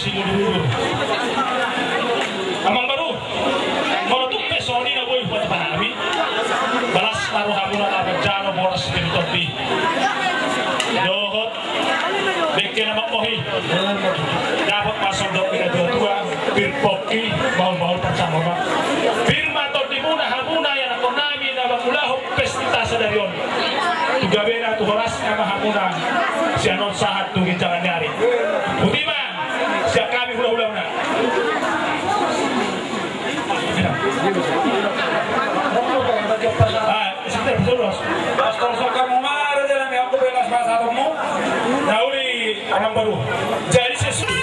si dulu. Amang baru. Kalau tuh pesoni na boy buat panami. Balas taruh hamuna na berjalo boras din topi. Dohot. Bikin nama mohi. Dapat masuk dok ina dua birpoki baul-baul bersama mak. Firma todi muna hamuna yang aku nami na bakulahu pesta sadarion. Juga beda tuh horas nama hamuna. Si anon sahat tuh jangan nyari. Budiman, siap kami hula-hula na. Sebentar betul bos. Pastor kamu marah dalam yang aku belas bahasa kamu. Nauli orang baru. Jadi sesuatu.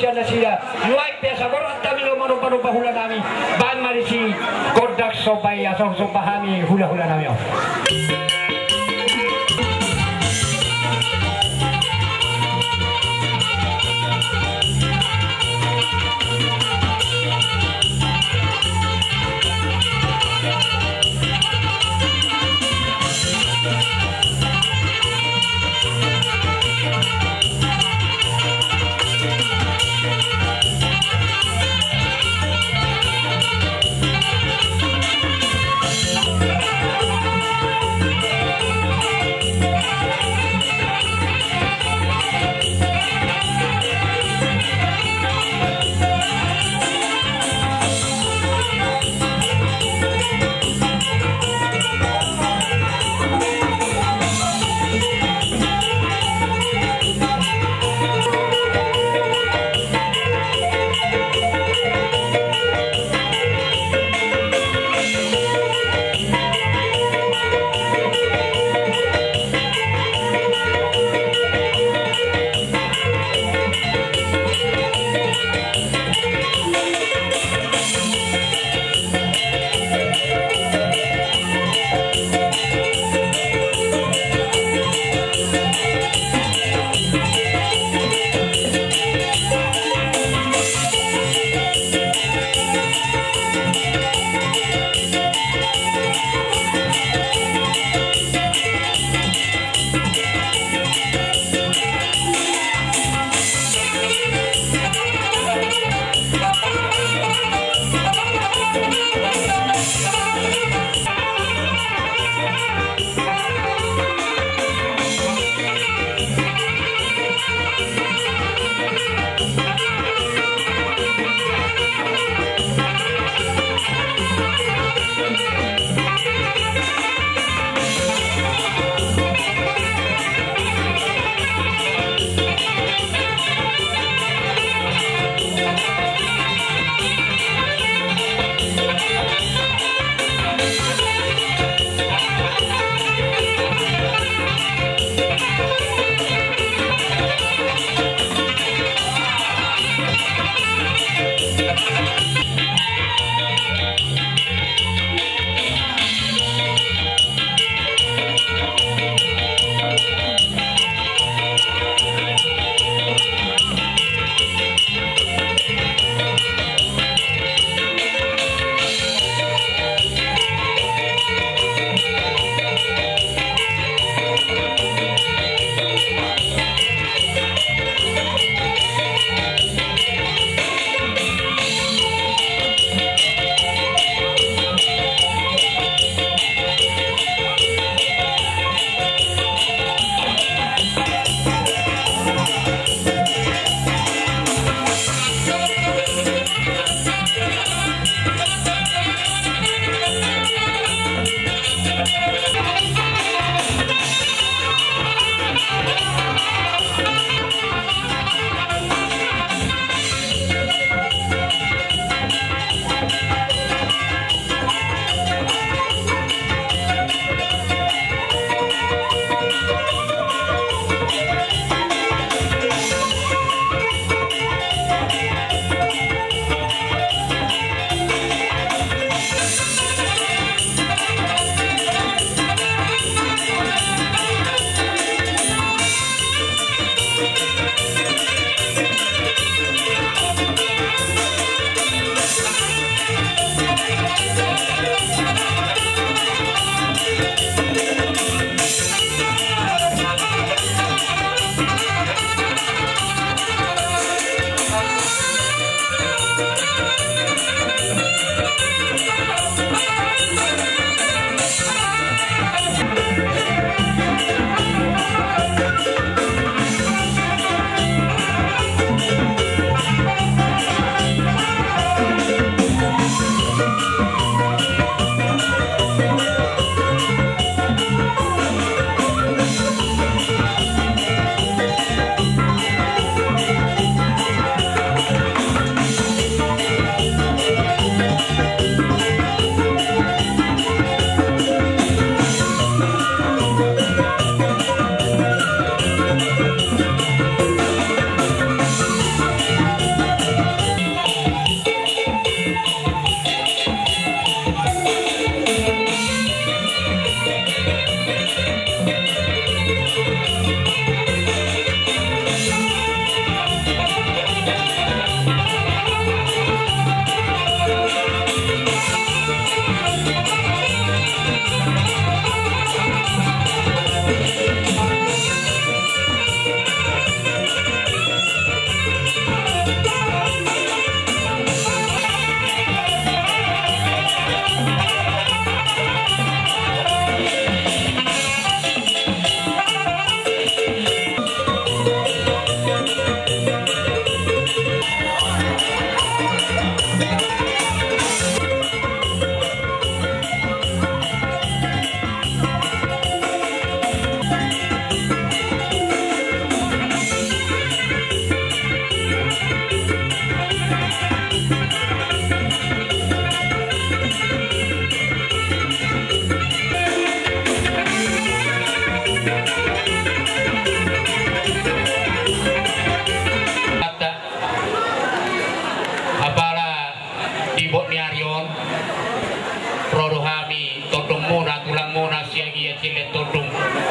Anda sila luar biasa berat kami lo manupa-nupa hula nami ban marisi kodak sopai asal sopahami hula-hula nami.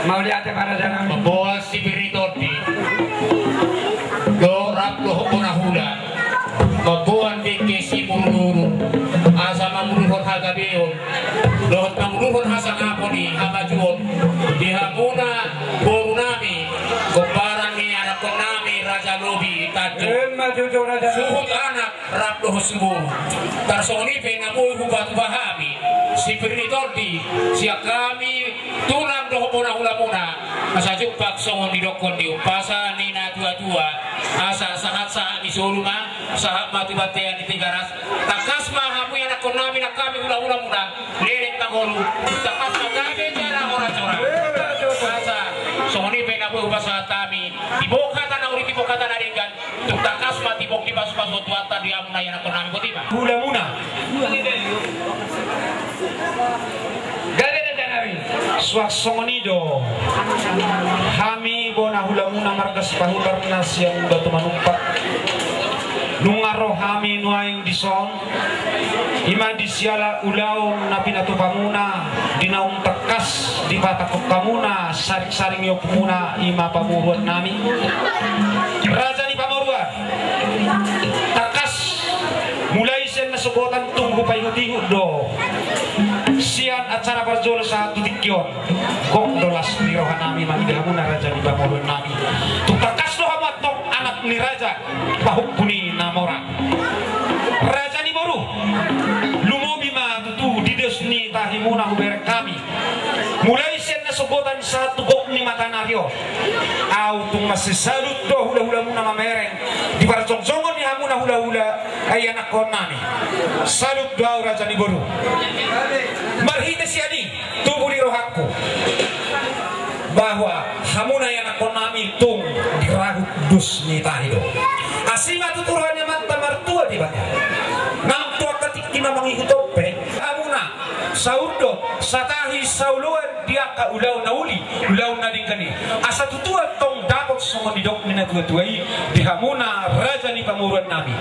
Mau lihat para jangan membawa si Biritodi dorap loh hula membawa dike si mururu asa mamurun hagabeon loh mamurun asa ngaponi hamajuon dihamuna borunami gobaran ni anak konami raja lobi tajo suhut anak rap loh sembuh tarsoni pengamu hubat bahami si Biritodi siak kami tulang doh hula asa jumpa songon di dokon di upasa nina tua asa sahat di soluma sahat mati batean di Tigaras takas mahamu yang nak konami nak kami hula muda lelek tangolu takas kami cara orang asa songon ini pengapu upasa kami diboka tanah uri diboka tanah ringgan takas mati bok di pas tuatan di amuna yang nak konami botiba hula muna swak songonido hami bona hula muna margas pahular nas yang udah manumpak nungaro hami nuaing dison ima disiala ulau napinatu pamuna dinaung tekas di patakok pamuna saring yo pamuna ima pamuruan nami raja ni pamuruan takas mulai sen nasukotan tunggu payhut-hut do sian acara berjol satu tikyon kok dolas ni rohanami mangidhamuna raja di pamuruan nami tutakas do hamatok anak ni raja pahukuni namora raja ni boru lumobi ma tutu dides ni tahimuna huber kami mulai sen nasukotan satu kok ni matanaryo au tung masih salut do hula-hula muna mamereng di barjong-jongon ni hamuna hula-hula ay anak konami salut do raja ni boru marhita siadi tubuh di rohakku bahwa hamuna yang anak konami tung dirahut dus ni tahido asima tuturannya mata martua di bata nang tua ketik tima mengikutope hamuna saudo satahi sauluan dia ka ulau nauli ulau nadingkani asa tutua tong dapat semua didok mina tua-tuai di hamuna raja ni pamuruan nabi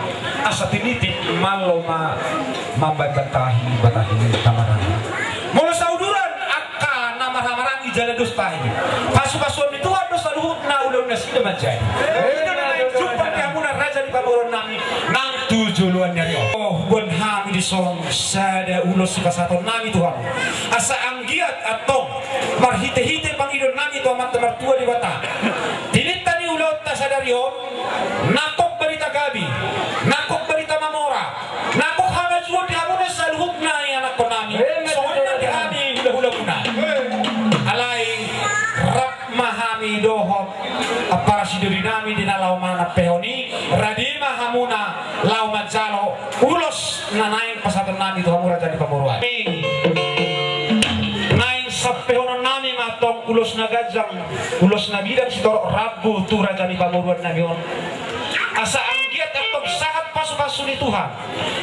asa tinitip malo mambatahi tamarani mula sauduran akka nama-namaran ijala dos tahi pasu-pasuan itu dos luhut na ulau nasida majai itu na jumpa di hamuna raja ni pamuruan nabi nang tujuluan nyario oh bon hami di solong sada ulos pasaton nami Tuhan asa anggiat atong marhite-hite pangidon nami Tuhan martua di bata dilintani ulot ta sadario nakok barita gabi nakok barita mamora nakok hamajuan di hamuna saluhut na anak ko nami soalnya di hami hula-hula muna alay rap mahami dohom para siduri nami di nalau mana peoni radima hamuna lau majalo ulos na naing pasaton nami Tuhan mura jadi pamuruan naing sapehonon nami matong ulos na gajang ulos na bidang sitorok rabu tu raja ni pamuruan nami on asa anggiat atong sahat pasu-pasu ni Tuhan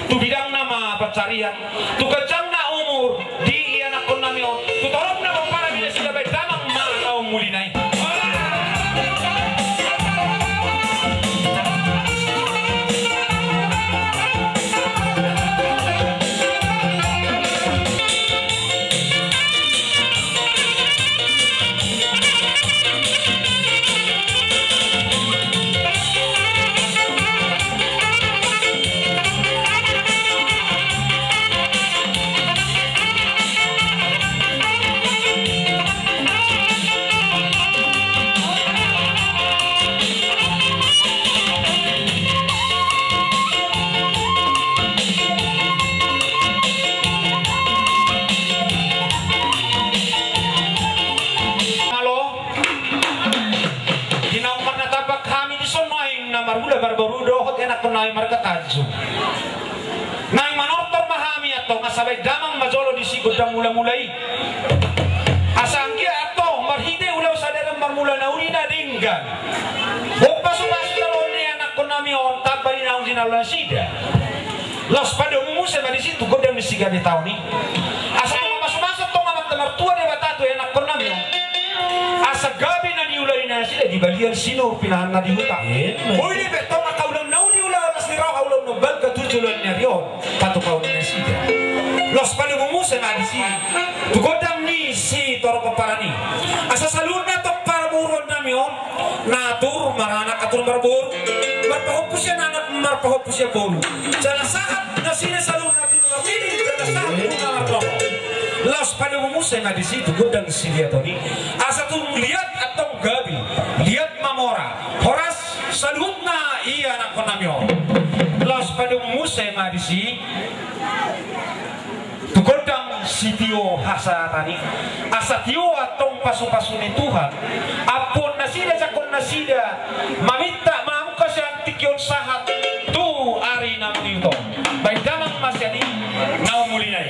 tu bidang nama pacarian tu gajang na umur di anak kon nami on tu torok na para bila sila bay damang mau mulinay sabay damang majolo di si gudang mula-mulai. Asangki atong marhide ulaw sa dalam marmula na uli na dinggan. Huwag pasok-pasok na roon ni anak ko namin on tagbali na akong sinawala sida. Los pada umumnya sa di situ gudang ni siga di tahun ni. Asa kung masuk-masok tong amat na martua ni batato anak ko namin. Asa gabi na niulay na sila di balian sino pinahan na di huta. Uy ni beto makaulang na uli ulaw nas ni raw kaulang no bal katujulan niya riyon. Patukaw na siga. Los pada umumnya na di sini. Tugodang ni si toro paparani. Asa salud na tong para buron namin natur marana katur marbur. Marpahopos siya nanak marpahopos siya bolo. Sana saat na sinasalud natin mga pili. Sana saat mga marpahopos. Los pada umumnya na di situ gudang si lihat ni. Asa tung lihat atong gabi. Lihat mamora. Horas salud na iya anak ko namin. Los pada umumnya na di si tugodang si Tio hasa tani asa Tio atong pasu-pasu ni Tuhan apun nasida sakon nasida maminta mamuka siya tikyon sahat tu ari na Tio baik damang masyani naumulinay.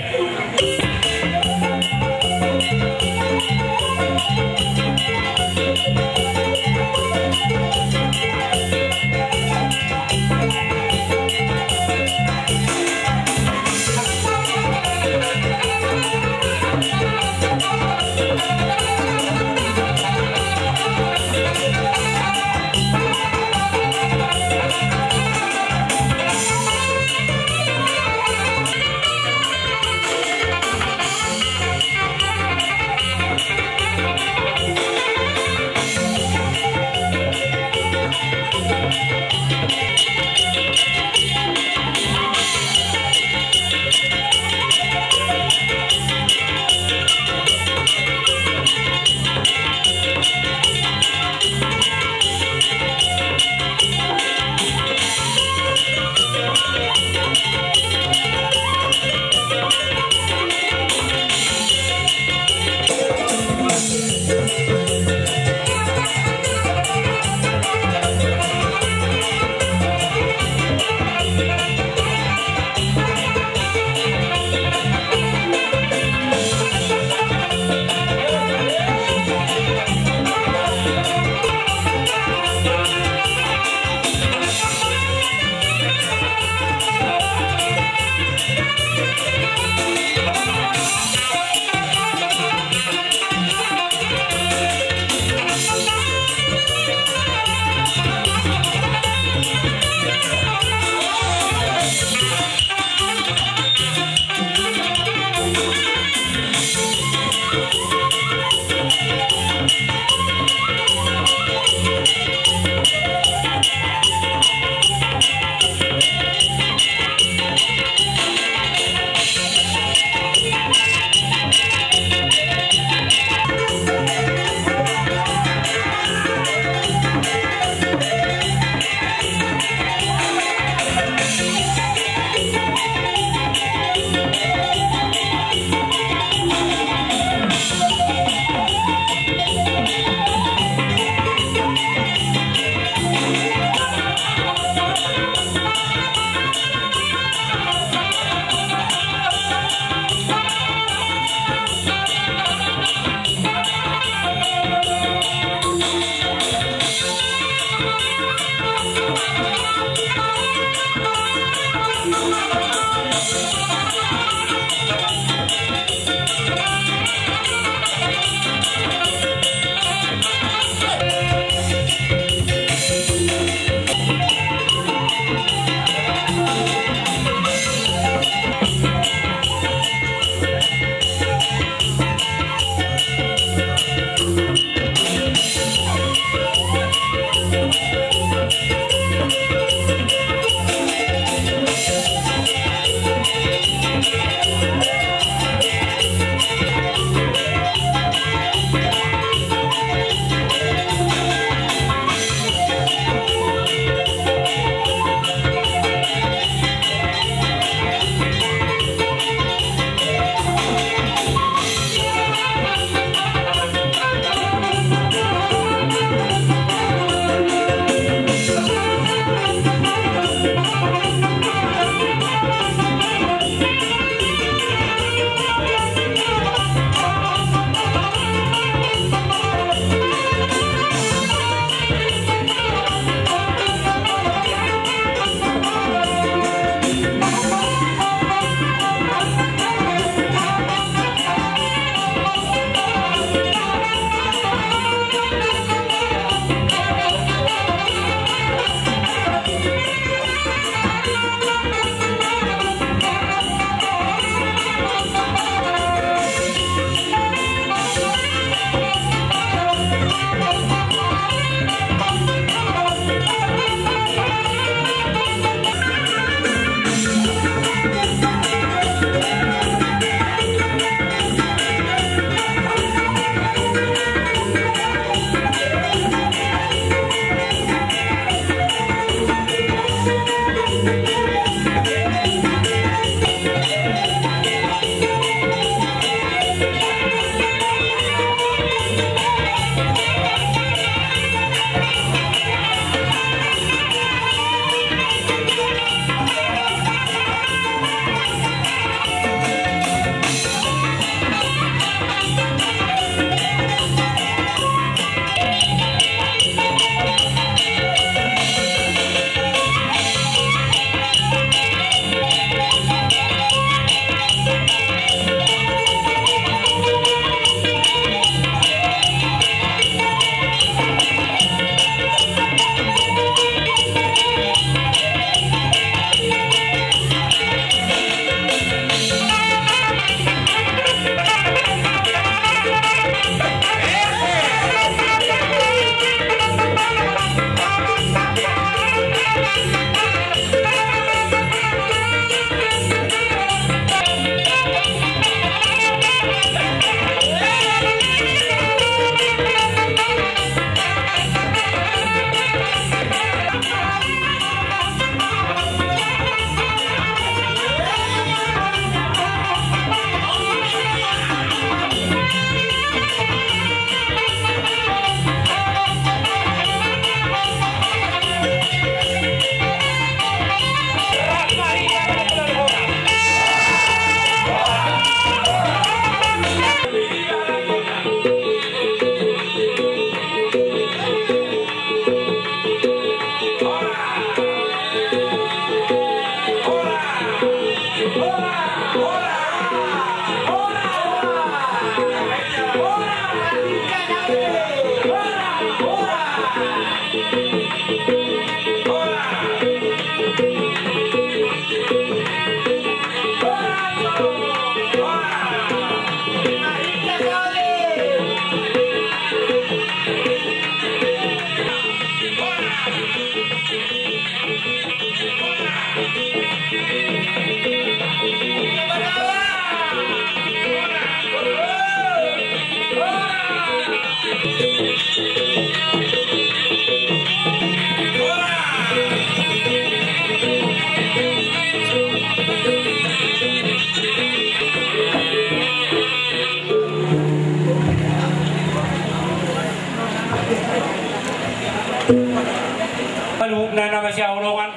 luhuk na nama si Aulongan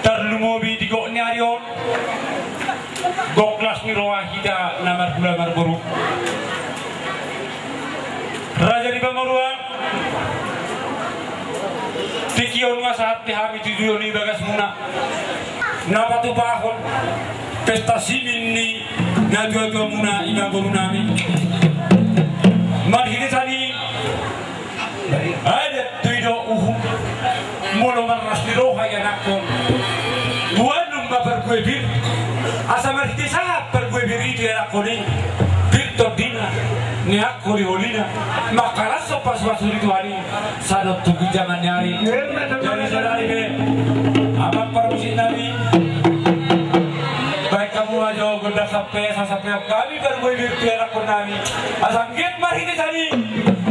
terlumobi di gok nyarion goklas ni roa hida namar gula marburuk Raja di Pamaruan tikion nga saat tihami tujuan ni bagas muna napatu bahon pesta simin ni na dua-dua muna ina guru nami marhini tani ada tuido molo maras ni roha ya nakon buanum babar gue bir asa marhini saat per gue bir itu ya nakoni bir todina ni aku di holina makaras sopas wasur itu hari sadot tugu jangan nyari jadi sadari be abang permusin nabi baik kamu aja goda sampai kami berbuat biar aku nami asam get mari ini tadi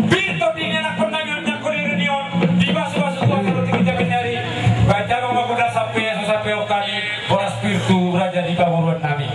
bir todina aku nami aku di reunion di basu-basu tua kalau kita nyari baik kamu goda sampai kami boras spiritu raja di Pamaruan nami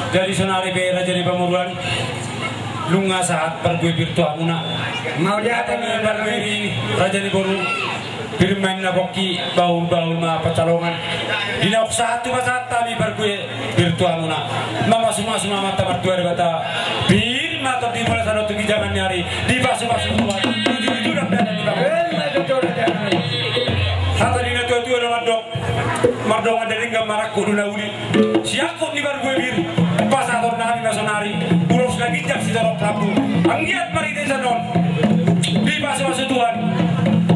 Jadi sonari be Raja di Pamaruan lunga saat pergue birtu amuna mau dia kami berwiri Raja di Boru firman na boki baul-baul ma pacalongan dinaok satu masa kami pergue birtu amuna mama semua mata mertua bata bir mata di bola sana tuh jangan nyari di basu-basu tua jujur dan di Pamaruan satu dina tua-tua nama dok mardongan dari ngamarak kudu nauli siakut di pergue bir pasator nami nasonari ulos lagi jak si dorok prabu anggiat mari desa non di basu-basu tuan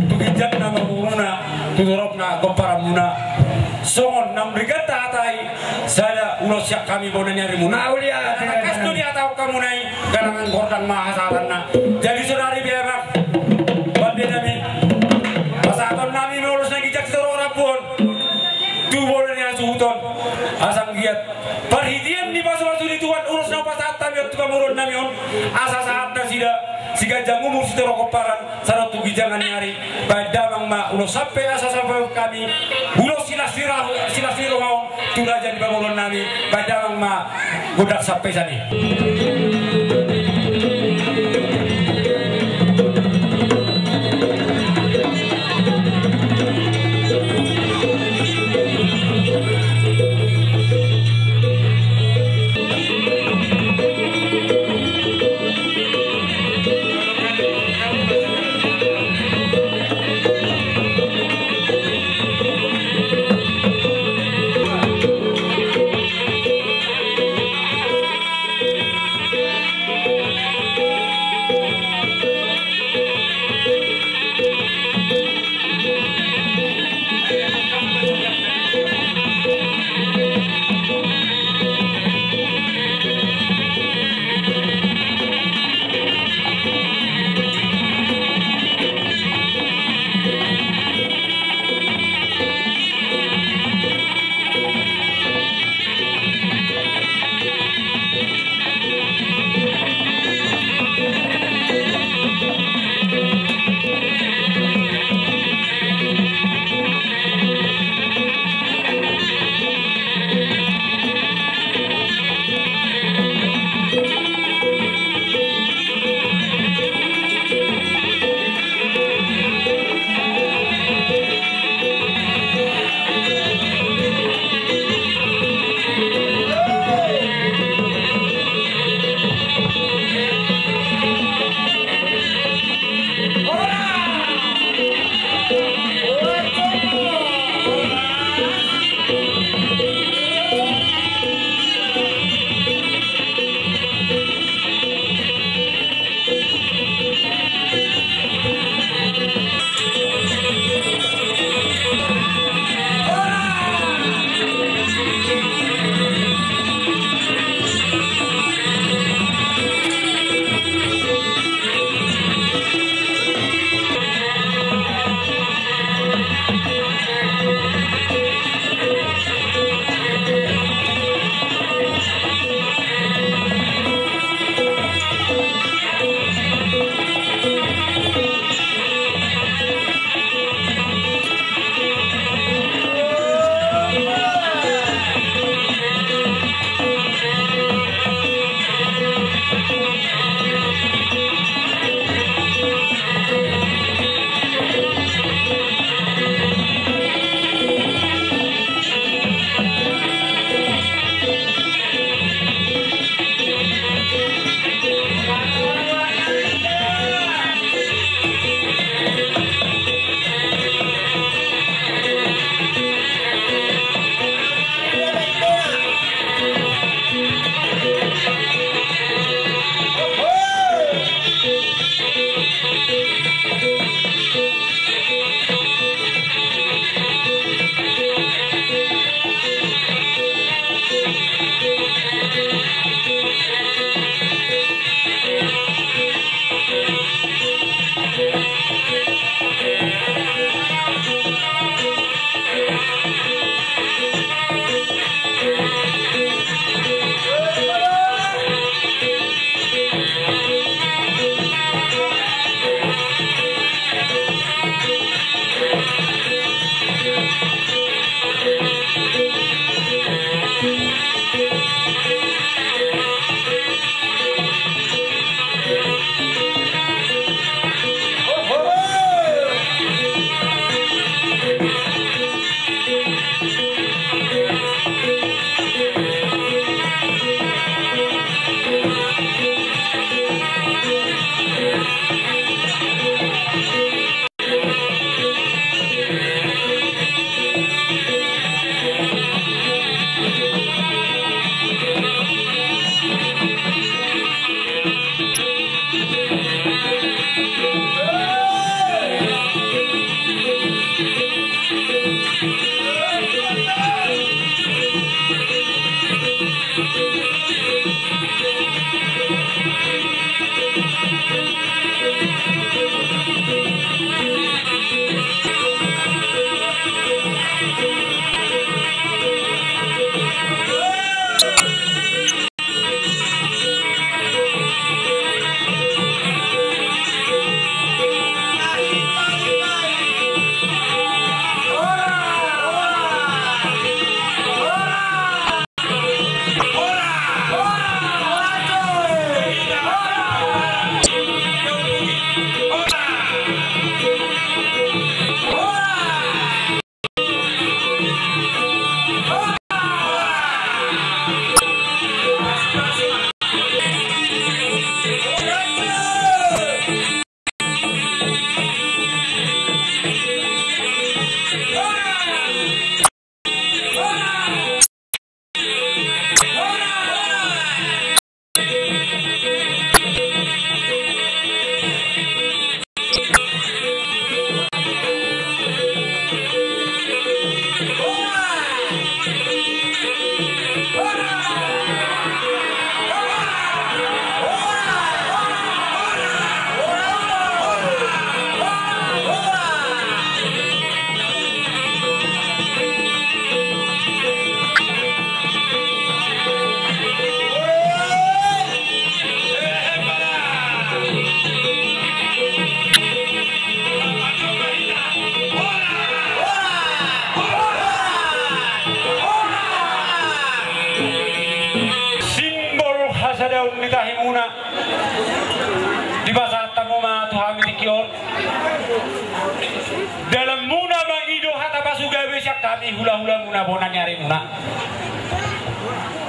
tugijak nama muna tudorokna goparamuna songon nam brigata atai saya ulos yak kami bona nyari muna ulia kas dunia tahu kamu nai garangan gordang mahasatanna jadi sonari biarak bande nami pasator nami ulos lagi jak si dorok rapun tu bona nya suhuton asang giat perhitian di basu-basu di tuan urus napa saat kami waktu Pamaruan nami on asa saat sida si gajah umur si terokok paran sarau tugi jangan nyari badamang ma ulos sampai asa sampai kami ulos silas mau tu raja di Pamaruan nami badamang ma godak sampai sani Muna di basa tamuma Tuhan mitikior dalam muna mangido hata pasugawe siak kami hula-hula muna bonan nyari muna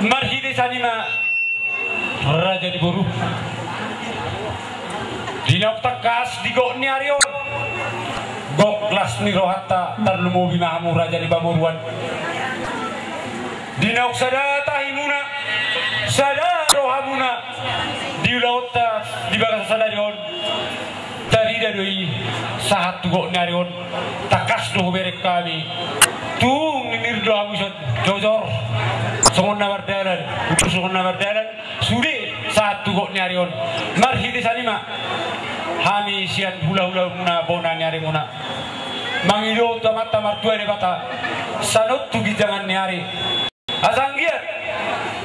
marhide sanima raja di boru dinok tekas digo nyarion goklas ni rohata tarlumo bimahamu raja di bamuruan dinok sadata himuna sada rohamuna di laut di bagas sadarion tadi dari sahat tugo narion takas do berek kami tung ninir do amusot jojor songon nawardalan ukur songon nawardalan sude sahat tugo narion marhide sanima hami sian hula-hula muna bona nyari muna mangido tamata martua ne bata sanot tu gijangan nyari asanggiat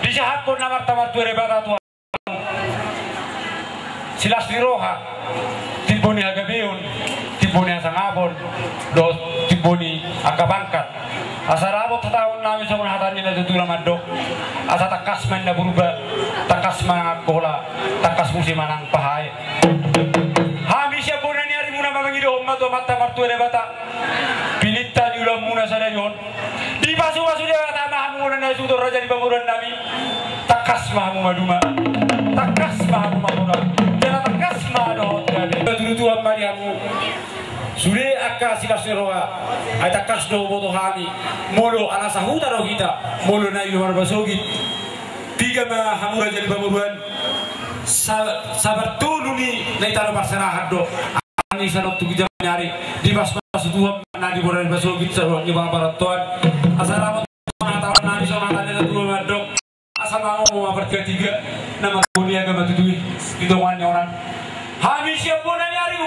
disahat pun namar-tamar tu rebata Tuhan silas diroha tiboni agabeon tiboni asangabon do tiboni agabangkat asarabot tahun nami songon hatani na tutula madok asa takas man na berubah takas manang bola takas musim manang pahay hami siya po na niyari muna mamangido mato mata tu rebata pinita di ulang muna sa dayon di pasu-pasu dia kata mahamu na sudor raja di bangunan nami takas mahamu maduma takas mahamu maduma jangan takas mahamu dulu-dulu mariamu sudah akka silas neroa ay takas do boto hami molo ala sahuta ro kita molo na ilumar basogit tiga mahamu raja di bangunan sabar tulu ni na italo parserahan do ani sanok tugi jangan nyari di pas-pas dua na di boran basogit sa ni bang paratuan asalamat tahun nabi sama tanda dulu madok asal mau berketiga nama dunia agama tutui hitungannya orang hami siap pun nyari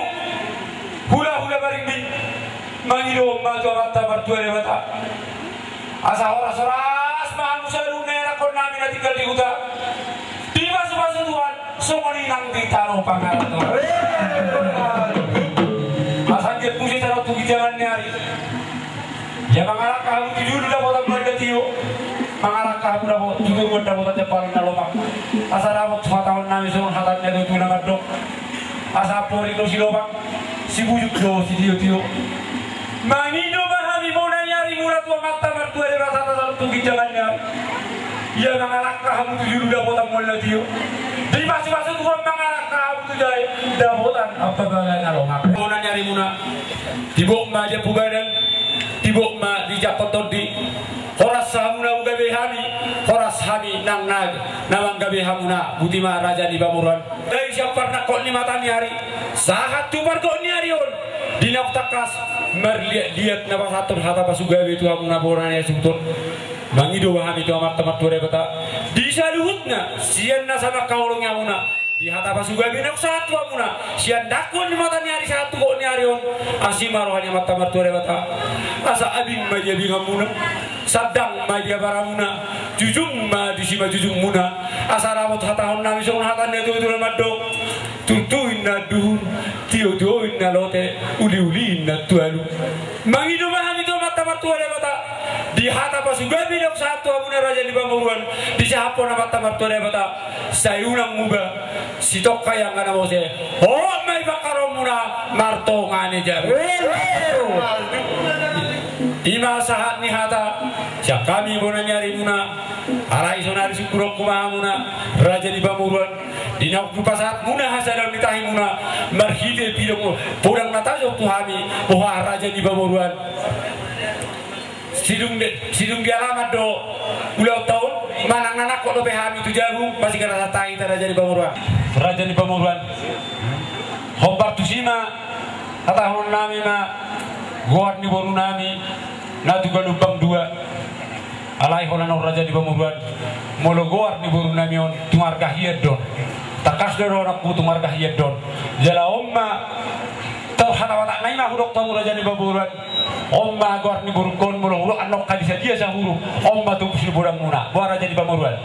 hula-hula baring mangido maju mata mertua lewata asa horas-horas mahamu saru nera kon nami na tinggal di huta di basu-basu Tuhan songoni nang ditaro pangaran Tuhan asanjat musi taruh tugi jangan nyari ya mangarak kamu tidur dah botak benda tio mangarak kamu dah botak juga benda botak jepang na lomak asa rabot 2 tahun nami songon hatannya do tuna madok asa pori do si lomak si bujuk do si tio mangido mahami mau nyari murah tua mata mertua de rasa satu tugi jangan nyari ya mangarak kamu tidur dah botak benda tio di masuk-masuk Tuhan mangarak kamu tu jaya dah botak apa bagai na lomak mau nyari muna tibok maja pugadan tibok ma dijak di horas hamuna ugabe hami horas hami nang nawang gabe hamuna butima raja di bamuran dari siapa nak kok ni mata nyari sahat tu bar kok nyari on dinak takas merlihat nama hatur hata pasugabe tu hamuna boran ya sebutun mangido hami tu amat temat tu rebata disaluhutna sianna sama kaulung hamuna di hata pasuga binok satu amuna sian dakon di mata nyari satu kok nyarion asima rohani mata mertua bata asa abing maja bingamuna sadang maja baramuna jujung ma disima jujung muna asa ramot hatahon nami song hatane tu madok tutuin na duhur tio-tioin na lote uli-uliin na tualu mangido mahami to mata mertua bata di hata pasuga binok satu amuna raja di Pamuruan di siapo na mata mertua bata sayunang muba sitok kaya nga na mo siya may bakaroon muna marto nga ni Jabi ima sahat ni hata siya kami muna nyari muna aray sonari sigurong kumaha muna raja di Pamuruan dinakdupa saat muna hasadam ditahi muna marhide pilong mo purang natajok tuhami buha raja di Pamuruan sidung di alamat do ulang tahun manang nanak kok lebih hami tu jagung masih kena satai raja di Pamuruan raja di Pamuruan hobar tu sima atahun nami ma goar ni boru nami natu galubang dua alai holano raja di Pamuruan molo goar ni boru nami on tumarga hiad don takas doro nak ku tumarga hiad don jala omma tau hanawata naima hudok tamu raja di Pamuruan omma goar ni boru kon molo hulo anok kadisa dia sa huru omma tu pusil bodang muna goar raja di Pamuruan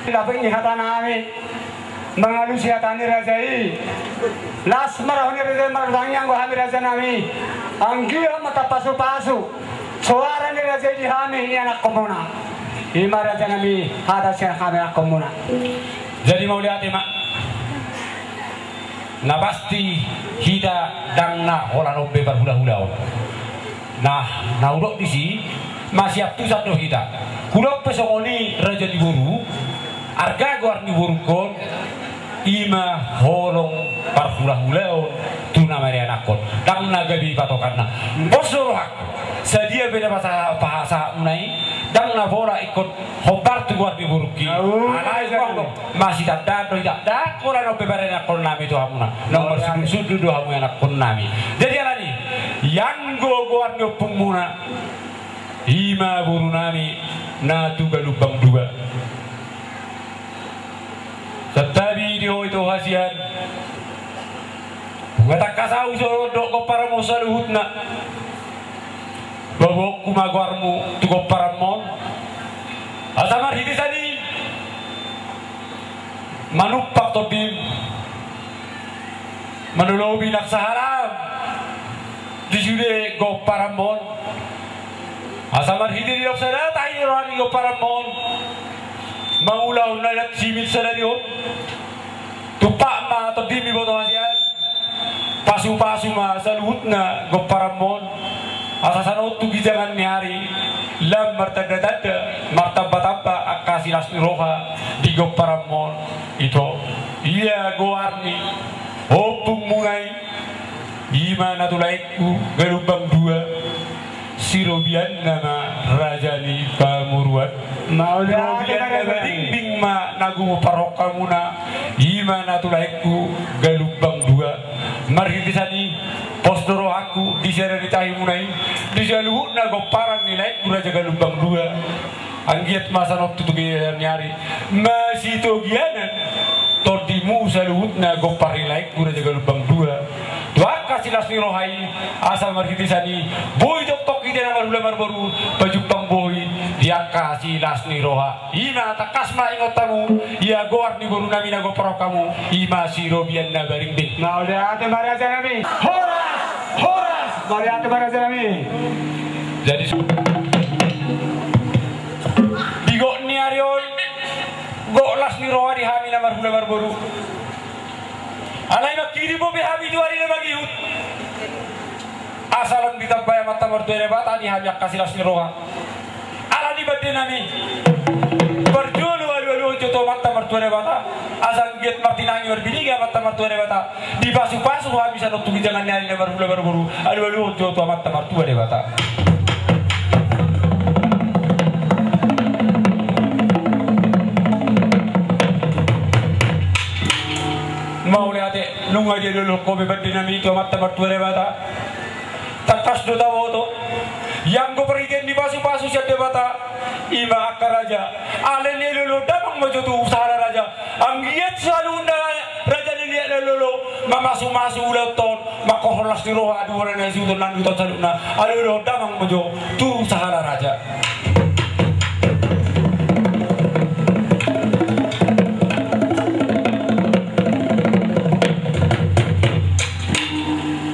dapat ini hata nami mengalusi hatani rajai las marahoni raja marang yang hami raja nami anggia mata pasu-pasu suara ni raja di hami ini anak komuna ima raja nami hata siya kami anak komuna jadi mau lihat mak na pasti kita dang na holan obe berhula-hula nah udok di si masih aktu satu kita hudok pesongoni raja di boru arga goar ni boru kon ima holong parhula-hulaon tu namanya anakon dang nagabi patokanna bosoro hak sadia beda bahasa unai dang na bola ikut hobar tu goar di boruki alai kong masih tak da kola no bebarena kon nami tu hamuna nomor sudu do hamu anak kon nami jadi alani yang goar ni pumuna ima boru nami na tu galubang dua tetapi dia itu hasian ngatak kasau soro dok ko para musa luhutna babok kumagwarmu tu ko para mon asamar hiti tadi manupak to tim manulobi nak saharam disude go para mon asamar hiti di oksada tahi rohani go para mon maulau nalat simit saradio tupak ma to dimi boto hasian pasu-pasu ma saluhutna go paramon asasano tu gijangan ni hari lam martada martabat akasilas ni roha di go paramon itu iya go arni opung mulai gimana tulaiku galubang dua sirobian nama raja di Pamuruan mau ding ma nagu parokamuna gimana tulaiku galubang dua mari disani postoro aku disera ditahi munai dijaluh nago parang nilai raja galubang dua anggiat masa waktu tu nyari masih togianan todimu saluhut nago parilai raja galubang dua dua kasih lasni rohai asal mari disani boy tok kita nama bulan baru baju pangboy dia kasih lasni roha ima takasma ingot tamu ia goar ni boru nami nago parok kamu ima sirobian na baring bin nah udah ate maraja nami horas mari ate maraja nami jadi digo ni arion go lasni roha di hami nama bulan baru alai nak kiri bo be hami juari na bagihut asalan ditambah mata mertua bata di hanya kasih lasni roha ala di badde nami berjulu alu joto mata mertua bata asal giat martinangi berbiniga mata mertua bata di pasu-pasu habis anu tuh jangan nyari baru alu joto mata mertua bata mau lihat nunggu aja dulu kobe badde nami itu mata mertua bata takas do tawoto yang go perigen di pasu-pasu siya debata ima akaraja alele lolo damang majotu usara raja ang giat selalu unda mamasu-masu ulah ton makoholas di roh adu orang yang sudah nan kita saluna adu lo damang mojo tu sahara raja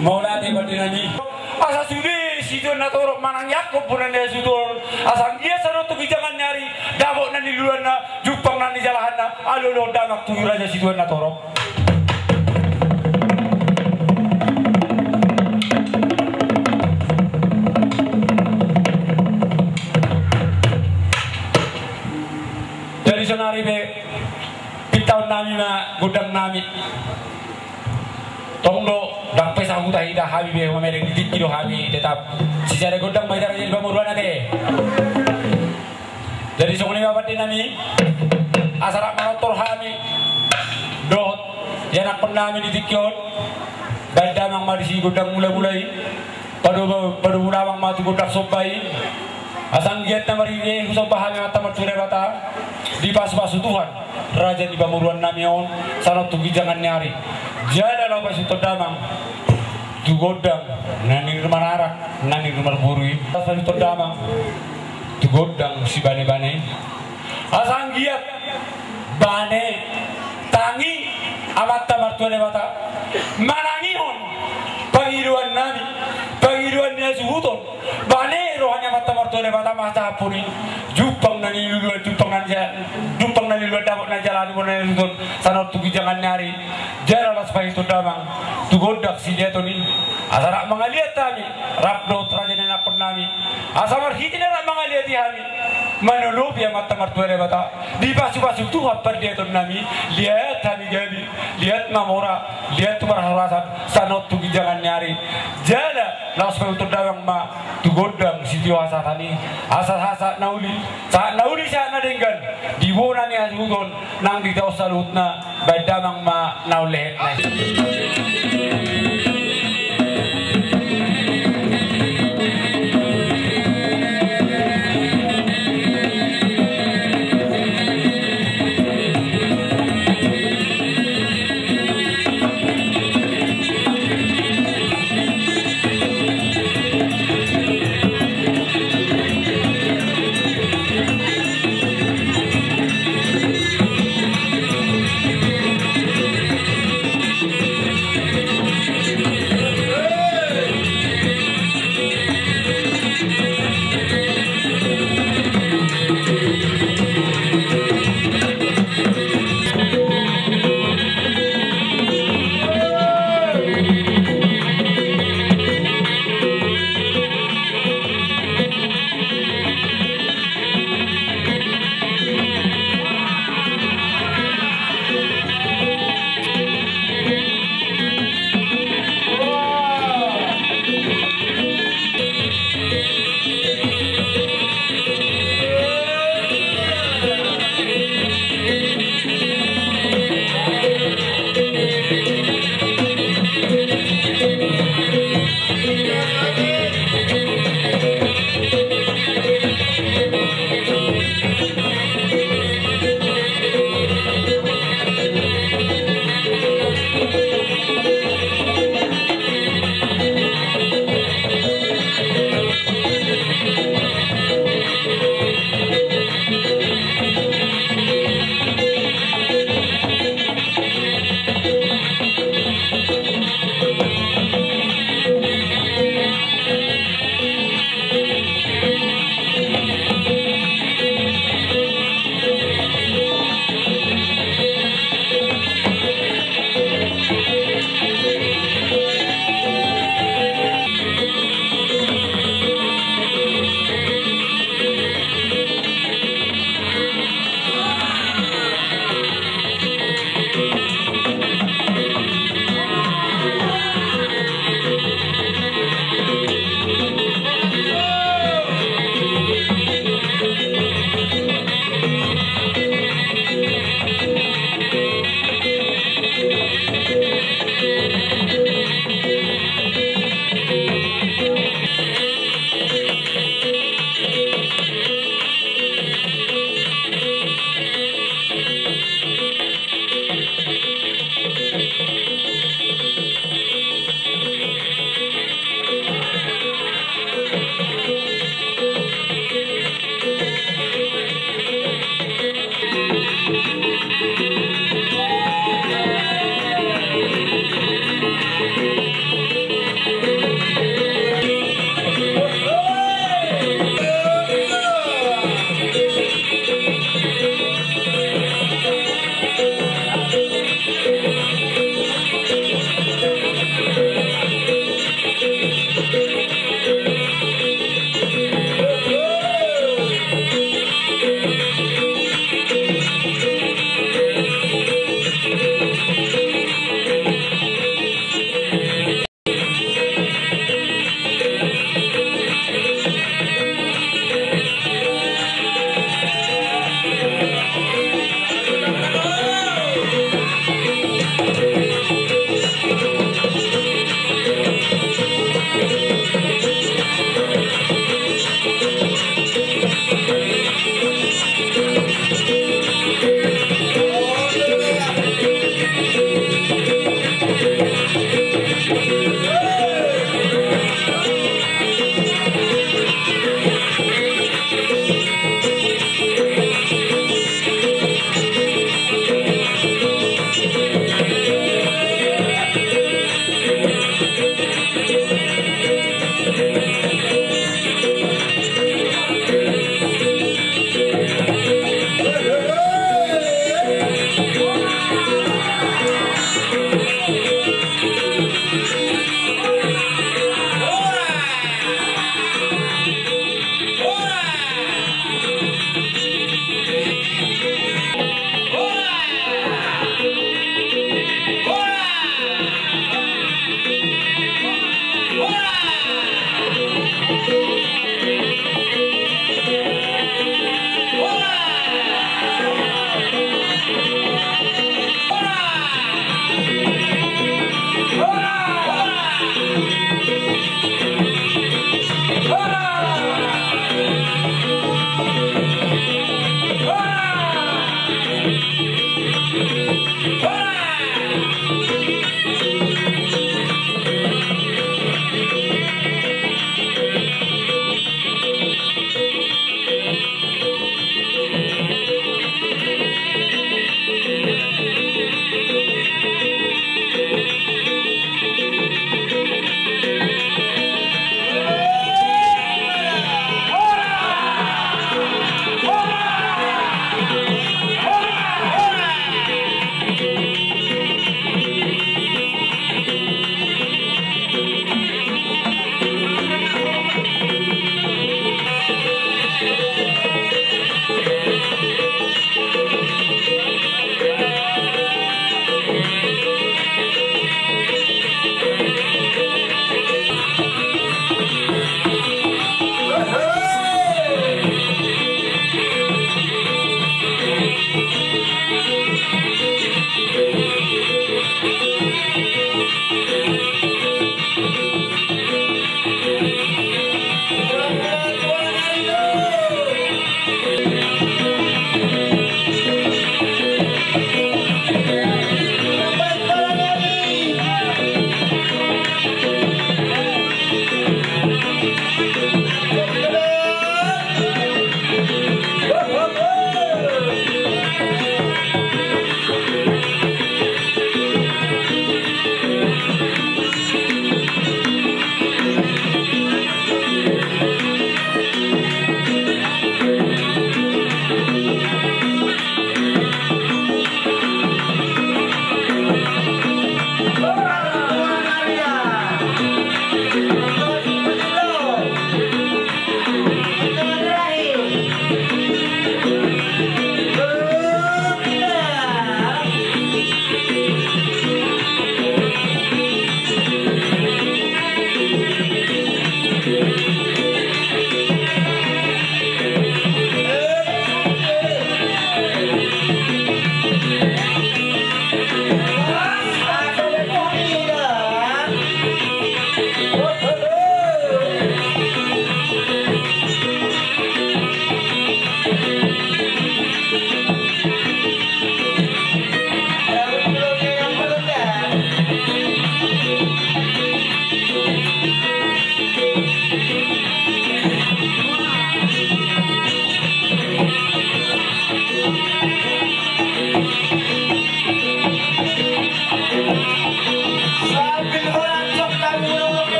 Maula tebal dinani asa sudi sido na torok manang yakub punan dia sudor asang dia sano tu bijangan nyari dabok nani duluan na jupang nani jalahan na alo lo damak tu raja sido na torok dari sonari be pitau nami na gudang nami tongdo dang pesa muda ida habi be mamereng dikit kilo habi tetap sisare godang bayar jadi pamuruan ade jadi songoni babat nami asara manotor hami dot yana penami dikiot bada mang madisi godang mulai padu mulawang matu godang sobai asang giat namari ye husop pahami mata mature bata di pas-pas Tuhan raja di pamuruan nami on sanot tugi jangan nyari jada lo pasi todamang tu godang nani rumah narak nani rumah burui pasi todamang tu godang si bane-bane asang giat bane tangi amat tamar tuane mata manangihon pangiruan nami pangiruan dia suhuton bane rohanya mata tamar tuane mata masa puni jupang nani luar jupang nani luar dapat nani jalan nani suhuton sanot tugi jangan nyari jara las pagi tu damang tu godak si dia tu ni asara mangaliat kami rapdo raja nena pernami asamar hiti nena mangaliat kami manulup yang mata martuare bata di pasu-pasu tu hapar dia tu nami lihat kami gabi lihat mamora lihat tu marharasan sanot tu jangan nyari jara las pagi tu damang ma tu godang si dia asatani asat nauli saat nauli saat nadenggan di bona ni asudon nang di tau salutna badamang ma naule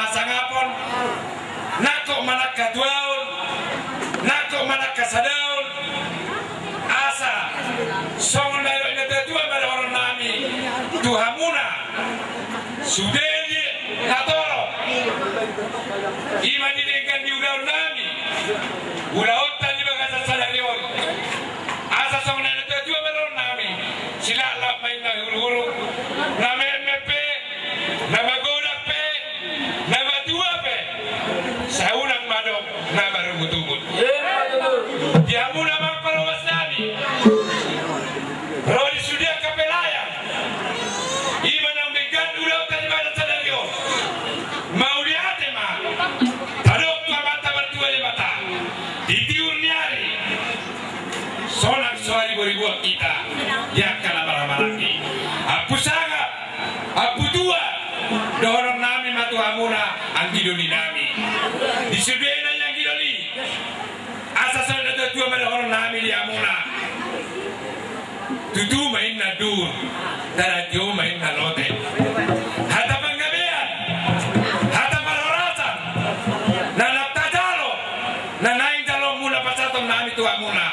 asa ngapon nako manaka duaon nako manaka sadaon asa songon dayo ina tua pada orang nami tuhamuna sudeni natoro ima didekan di udar nami ulaotan di bagasa sadarion asa songon dayo ina tua pada orang nami sila lah main na huru-huru nama MP nama godak pe nama tua pe saunang madok nama runggut-unggut diamu nama perwas nami Rodi sudia kapelaya iba nang began ulau tadi pada sadario mau diate ma tadok tua mata bertua di mata ditiur niari sonak soari boribuak kita yang kala lagi aku sangat aku tua dorong nami matu amuna anggidoli nami disudena yang gidoli asa sonak tua pada orang nami di amuna tutu main na dur darajyo main na lote hata panggabian hata parorasa na nagtajalo na naing talong muna pasatong nami tuwa muna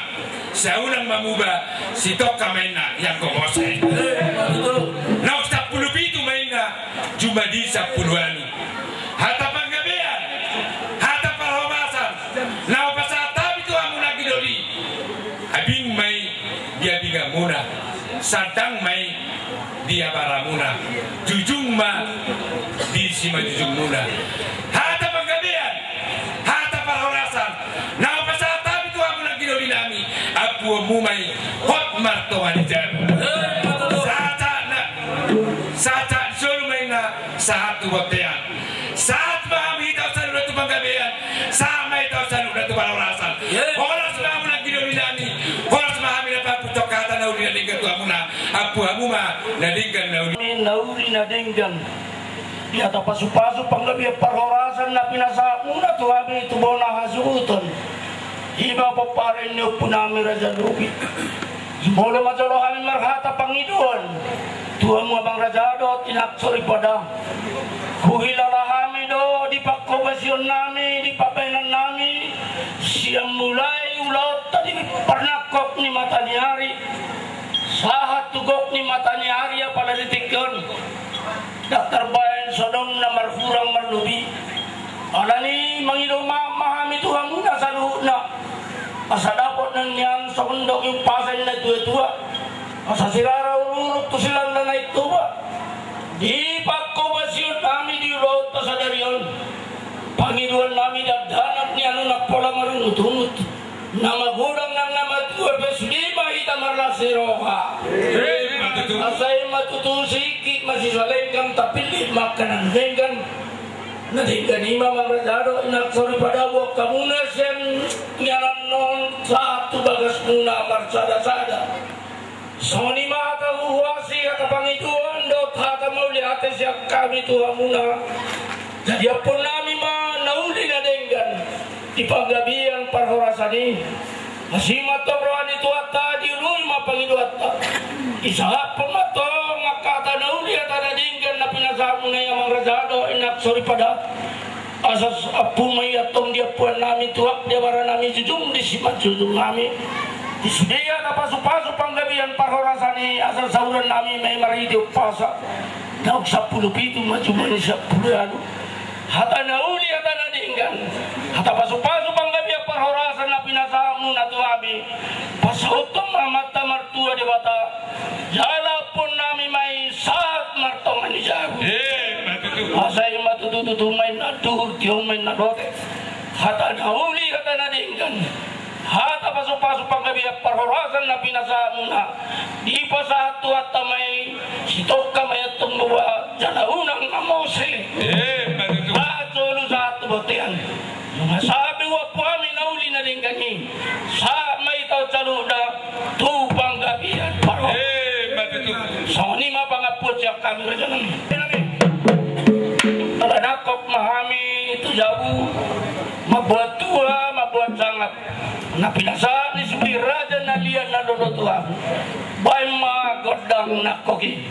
sa unang mamuba si Toka main na yang komose na sa pulupito main na jumadi sa puluani hata panggabian hata parorasa na pasatabi tuwa muna gidoli abing may dia biga muna sadang mai dia baramuna jujung ma di sima jujung muna hata panggabian hata parahorasan na pasata itu aku lagi doli nami aku mumai hot martoan jabu saca solo mai na saat tu botean saat mahami tau salu tu panggabian sama itu salu tu parahorasan horas mamu lagi doli nami horas mahami na paputok kata na uli na linggan tu amuna apu amuma na linggan na uli na uli na linggan di atas pasu-pasu panggabi parhorasan na pinasa muna tu kami itu bona hasuton iba paparin niyo punami Raja Lubi bola majolo kami marhata pangidon tuwa mo abang Rajado tinaksori pada kuhilala kami do di pakobasyon nami di papainan nami siyang mulai ulot tadi parnakok ni matanyari sahat tugok ni matanyari pada ditikon Daftar bayan sodom na marfurang marlubi alani mangidong mahami Tuhan muna sa luhut na asa dapat nang yan sa kundok yung pasay na tua-tua asa sirara ururot to silang na naituba di pagkobasyon kami di ulot ta sa dariyon Panginoon namin dagdanat ni ano na pola marunut-unut na magurang ng namatua besu di mahita marlasiro ka asay matutusiki masisalay kang tapilit makanan vengan na tingganima Rajado inaksori pada wak kamuna sen nyaran non satu bagas muna marsada-sada soni mata huwasi kata Panginoon dot hata mauli hati siya kami Tuhan muna jadi apun nami nauli na denggan di panggabian parhorasani asimat rohani tuata di rumah Panginoon isahapon mato ngakata nauli at denggan na pinasamu na yung Rajado inaksori pada asas apu may atong di apuan namin tuwak di bara namin jujung di simat jujung namin di sudiya na pasu-pasu panggabian parhorasani asal sauran namin may maridi upasa na 10 pito majumani 10 ano hata nauli hata nadinggan hata pasu-pasu panggabian parhorasan na pinasamu na tuwabi pasahutong mata martua di bata jala pun namin may saat martongan ni jago asay matututu may nadur tiyong may nadote hata nauli hata nadinggan hata pasu-pasu panggabian parhorasan na pinasamu na di pa sa hatuat may sitok ka may atong buwa jalaunang amose solo sa ato botean mga sabi wa po kami nauli na rin kani sa may tao saluda tupang gabian paro so ni mapangapot siya kami rin namin talanakop mahami itu jauh mabuat tua mabuat sangat na pinasa ni subi raja na liyan na lulutuan bay mga godang nakoki